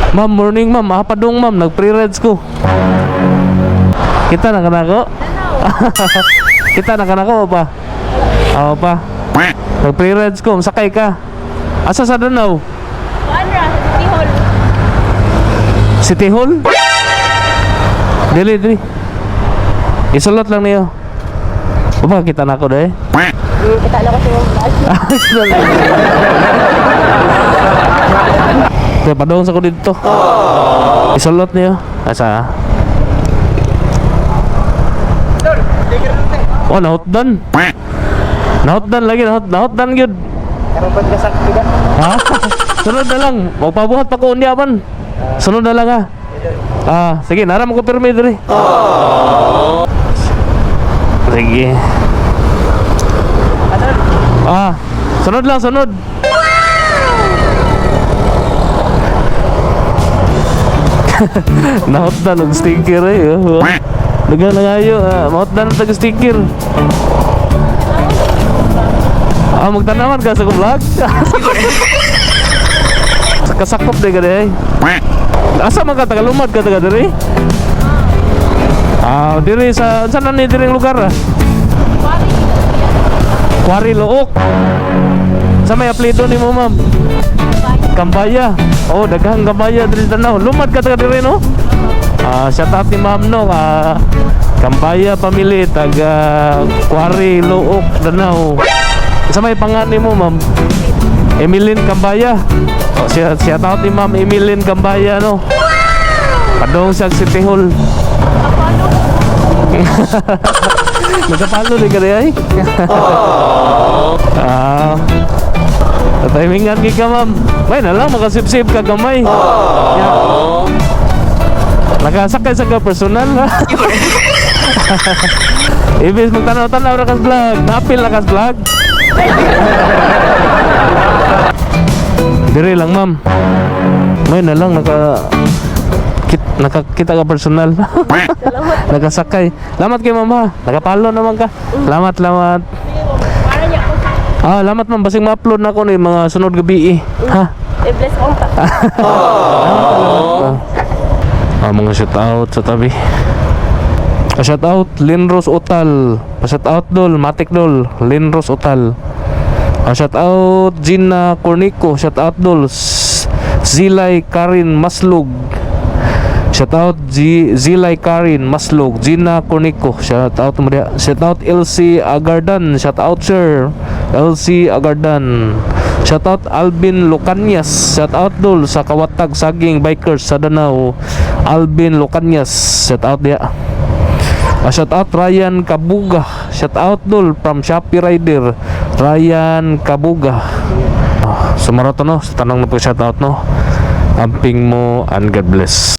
Ma'am, morning ma'am. Mahapadong ma'am. Nag-pre-rides ko. Kita na kanako? Kita na kanako pa? Oo pa. Nag-pre-rides ko. Sakay ka. Asa sa Danau? Kuanra, City Hall. City Hall? Dili. Isulot lang niyo. Baba, kita na ako dahil. Kita na ko sa yung vlog. Kaya padong sa ko dito. Isulot niyo. Asa? Oh, nahutdan. Nahutdan lagi. Nahutdan yun. Karon pa gasak juga. Ha? Sunod na lang. Magpabuhat pa ko unya man. Sunod na lang ha. Sige, nara mo ko pirmi diri. Sige. Sunod lang, sunod. Nahotdan og sticker eh. Dagan na ngayo, mahotdan ang tag-sticker. Magtanaman ka sa kong vlog. Kasakop din ka deh. Asa man ka, tagalumad ka taga diri? Diri sa, saan na ni diri lugar Quarry Look. Sa may apelido ni mo ma'am? Kambaya. Oh, daghang Kambaya diri sa Danau. Lumad ka taga diri no? Shout out ni ma'am no. Kambaya family taga Quarry Look Danau. Sa may pangalan mo ma'am? Emilyn Kambaya. Shout out ni ma'am Emilyn Kambaya no. Padong sa City Hall. Nagkapalo din ka rin ay. Timingan ka ma'am. May na lang makasip-sip ka gamay. Nakasakay sa ka personal. Ibig magtanaw-tanaw na kas vlog. Napil na kas vlog. Dire lang ma'am. May na lang nakakita ka personal. Nakasakay. Lamat kay mama. Nakapalo naman ka. Lamat. Para niya ako. Lamat ma'am. Basing ma-upload na ko ni mga sunod gabi ha? Bless mo pa. Mga shout out sa tabi. Shout out Linros Otal. Shout out Dol Matik Dol Linros Otal. Shout out Gina Cornico. Shout out Dol Zilay Karin Maslug. Shout out Zilay Karin Maslug. Gina Cornico. Shout out mo dia. Shout out LC Agardan. Shout out sir LC Agardan. Shout out Alvin Lucanyas. Shout out Dol sa Kawatag Saging Bikers sa Danau. Alvin Lucanyas. Shout out dia. Shout out Ryan Kabuga. Shout out Dol from Shopee Rider. Ryan Kabuga. Sumarato no. Sa tanong na po shout out no. Amping mo and God bless.